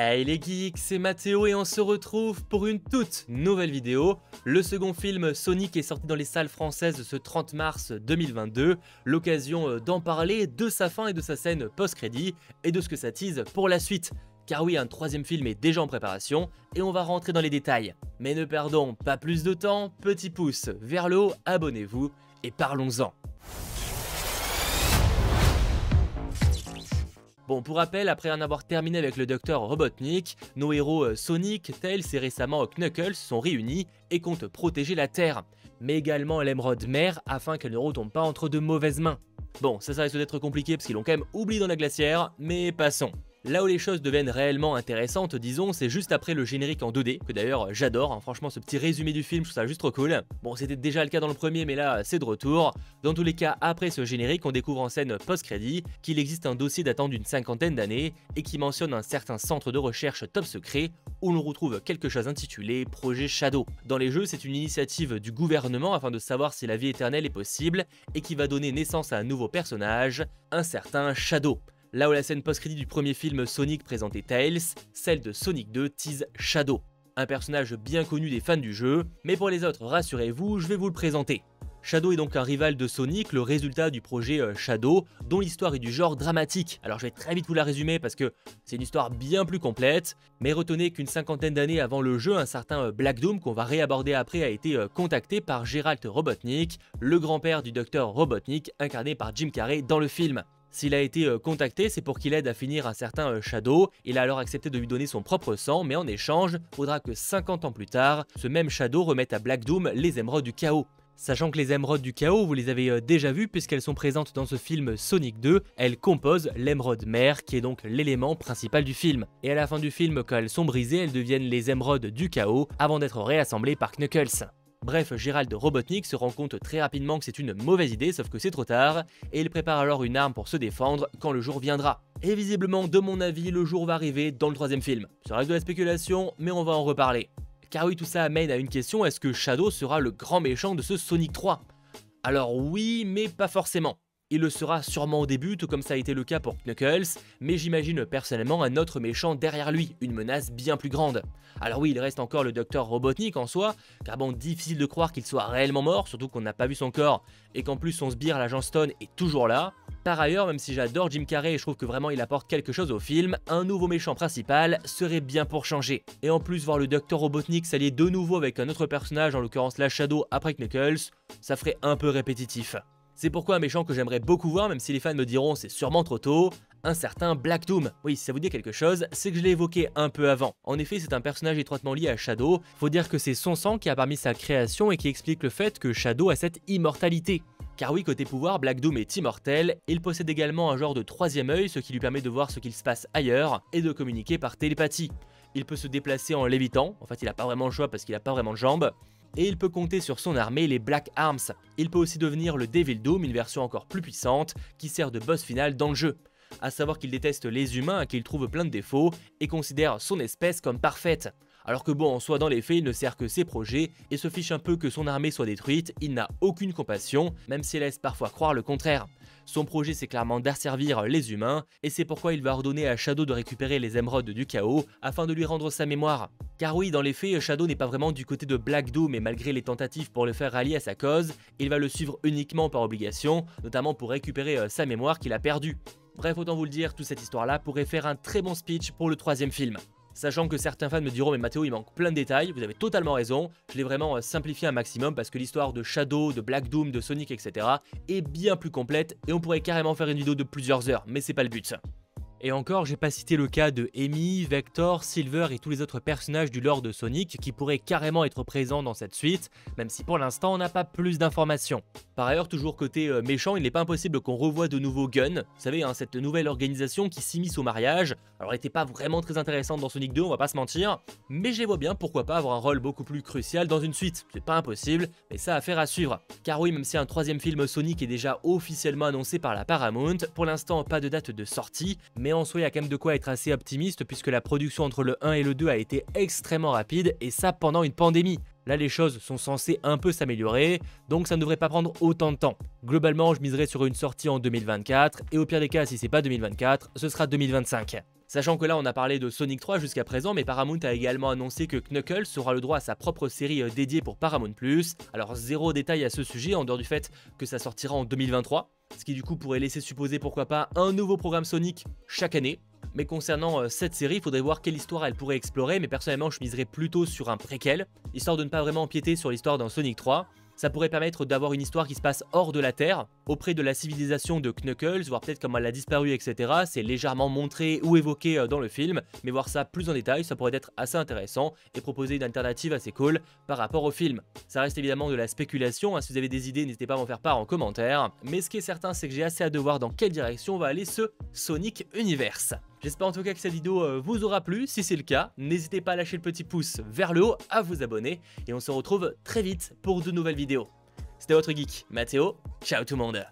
Hey les geeks, c'est Mathéo et on se retrouve pour une toute nouvelle vidéo. Le second film Sonic est sorti dans les salles françaises ce 30 mars 2022. L'occasion d'en parler, de sa fin et de sa scène post-crédit et de ce que ça tease pour la suite. Car oui, un troisième film est déjà en préparation et on va rentrer dans les détails. Mais ne perdons pas plus de temps, petit pouce vers le haut, abonnez-vous et parlons-en. Bon, pour rappel, après en avoir terminé avec le Dr Robotnik, nos héros Sonic, Tails et récemment Knuckles sont réunis et comptent protéger la Terre, mais également l'émeraude mère afin qu'elle ne retombe pas entre de mauvaises mains. Bon, ça risque d'être compliqué parce qu'ils l'ont quand même oublié dans la glacière, mais passons. Là où les choses deviennent réellement intéressantes, disons, c'est juste après le générique en 2D, que d'ailleurs j'adore, hein, franchement ce petit résumé du film, je trouve ça juste trop cool. Bon, c'était déjà le cas dans le premier, mais là c'est de retour. Dans tous les cas, après ce générique, on découvre en scène post-crédit qu'il existe un dossier datant d'une cinquantaine d'années et qui mentionne un certain centre de recherche top secret où l'on retrouve quelque chose intitulé Projet Shadow. Dans les jeux, c'est une initiative du gouvernement afin de savoir si la vie éternelle est possible et qui va donner naissance à un nouveau personnage, un certain Shadow. Là où la scène post-crédit du premier film Sonic présentait Tails, celle de Sonic 2 tease Shadow. Un personnage bien connu des fans du jeu, mais pour les autres, rassurez-vous, je vais vous le présenter. Shadow est donc un rival de Sonic, le résultat du projet Shadow, dont l'histoire est du genre dramatique. Alors je vais très vite vous la résumer parce que c'est une histoire bien plus complète, mais retenez qu'une cinquantaine d'années avant le jeu, un certain Black Doom, qu'on va réaborder après, a été contacté par Gerald Robotnik, le grand-père du Dr Robotnik, incarné par Jim Carrey dans le film. S'il a été contacté, c'est pour qu'il aide à finir un certain Shadow. Il a alors accepté de lui donner son propre sang, mais en échange, faudra que 50 ans plus tard, ce même Shadow remette à Black Doom les émeraudes du chaos. Sachant que les émeraudes du chaos, vous les avez déjà vues puisqu'elles sont présentes dans ce film Sonic 2, elles composent l'émeraude mère qui est donc l'élément principal du film. Et à la fin du film, quand elles sont brisées, elles deviennent les émeraudes du chaos avant d'être réassemblées par Knuckles. Bref, Gerald Robotnik se rend compte très rapidement que c'est une mauvaise idée, sauf que c'est trop tard, et il prépare alors une arme pour se défendre quand le jour viendra. Et visiblement, de mon avis, le jour va arriver dans le troisième film. Ça reste de la spéculation, mais on va en reparler. Car oui, tout ça amène à une question, est-ce que Shadow sera le grand méchant de ce Sonic 3 ? Alors oui, mais pas forcément. Il le sera sûrement au début, tout comme ça a été le cas pour Knuckles, mais j'imagine personnellement un autre méchant derrière lui, une menace bien plus grande. Alors oui, il reste encore le Dr Robotnik en soi, car bon, difficile de croire qu'il soit réellement mort, surtout qu'on n'a pas vu son corps, et qu'en plus son sbire, l'agent Stone, est toujours là. Par ailleurs, même si j'adore Jim Carrey et je trouve que vraiment il apporte quelque chose au film, un nouveau méchant principal serait bien pour changer. Et en plus, voir le Dr Robotnik s'allier de nouveau avec un autre personnage, en l'occurrence la Shadow après Knuckles, ça ferait un peu répétitif. C'est pourquoi un méchant que j'aimerais beaucoup voir, même si les fans me diront c'est sûrement trop tôt, un certain Black Doom. Oui, si ça vous dit quelque chose, c'est que je l'ai évoqué un peu avant. En effet, c'est un personnage étroitement lié à Shadow, faut dire que c'est son sang qui a permis sa création et qui explique le fait que Shadow a cette immortalité. Car oui, côté pouvoir, Black Doom est immortel, il possède également un genre de troisième œil, ce qui lui permet de voir ce qu'il se passe ailleurs et de communiquer par télépathie. Il peut se déplacer en lévitant, en fait il n'a pas vraiment le choix parce qu'il n'a pas vraiment de jambes, et il peut compter sur son armée, les Black Arms. Il peut aussi devenir le Devil Doom, une version encore plus puissante, qui sert de boss final dans le jeu. A savoir qu'il déteste les humains, à qui il trouve plein de défauts, et considère son espèce comme parfaite. Alors que bon, en soi dans les faits, il ne sert que ses projets, et se fiche un peu que son armée soit détruite, il n'a aucune compassion, même s'il laisse parfois croire le contraire. Son projet c'est clairement d'asservir les humains, et c'est pourquoi il va ordonner à Shadow de récupérer les émeraudes du chaos, afin de lui rendre sa mémoire. Car oui, dans les faits, Shadow n'est pas vraiment du côté de Black Doom, et malgré les tentatives pour le faire rallier à sa cause, il va le suivre uniquement par obligation, notamment pour récupérer sa mémoire qu'il a perdue. Bref, autant vous le dire, toute cette histoire-là pourrait faire un très bon speech pour le troisième film. Sachant que certains fans me diront mais Mathéo il manque plein de détails, vous avez totalement raison, je l'ai vraiment simplifié un maximum parce que l'histoire de Shadow, de Black Doom, de Sonic etc. est bien plus complète et on pourrait carrément faire une vidéo de plusieurs heures, mais c'est pas le but. Et encore, j'ai pas cité le cas de Amy, Vector, Silver et tous les autres personnages du lore de Sonic qui pourraient carrément être présents dans cette suite, même si pour l'instant on n'a pas plus d'informations. Par ailleurs, toujours côté méchant, il n'est pas impossible qu'on revoie de nouveau Gun, vous savez, hein, cette nouvelle organisation qui s'immisce au mariage. Alors elle n'était pas vraiment très intéressante dans Sonic 2, on va pas se mentir, mais j'y vois bien pourquoi pas avoir un rôle beaucoup plus crucial dans une suite. C'est pas impossible, mais ça a affaire à suivre. Car oui, même si un troisième film Sonic est déjà officiellement annoncé par la Paramount, pour l'instant pas de date de sortie, mais en soi il y a quand même de quoi être assez optimiste puisque la production entre le 1 et le 2 a été extrêmement rapide et ça pendant une pandémie. Là les choses sont censées un peu s'améliorer, donc ça ne devrait pas prendre autant de temps. Globalement je miserai sur une sortie en 2024 et au pire des cas si c'est pas 2024, ce sera 2025. Sachant que là on a parlé de Sonic 3 jusqu'à présent, mais Paramount a également annoncé que Knuckles aura le droit à sa propre série dédiée pour Paramount+. Alors zéro détail à ce sujet en dehors du fait que ça sortira en 2023, ce qui du coup pourrait laisser supposer pourquoi pas un nouveau programme Sonic chaque année. Mais concernant cette série, il faudrait voir quelle histoire elle pourrait explorer, mais personnellement je miserais plutôt sur un préquel, histoire de ne pas vraiment empiéter sur l'histoire d'un Sonic 3. Ça pourrait permettre d'avoir une histoire qui se passe hors de la Terre, auprès de la civilisation de Knuckles, voir peut-être comment elle a disparu, etc. C'est légèrement montré ou évoqué dans le film, mais voir ça plus en détail, ça pourrait être assez intéressant et proposer une alternative assez cool par rapport au film. Ça reste évidemment de la spéculation, hein. Si vous avez des idées, n'hésitez pas à m'en faire part en commentaire. Mais ce qui est certain, c'est que j'ai assez hâte de voir dans quelle direction va aller ce Sonic Universe. J'espère en tout cas que cette vidéo vous aura plu. Si c'est le cas, n'hésitez pas à lâcher le petit pouce vers le haut, à vous abonner, et on se retrouve très vite pour de nouvelles vidéos. C'était votre geek, Mathéo, ciao tout le monde.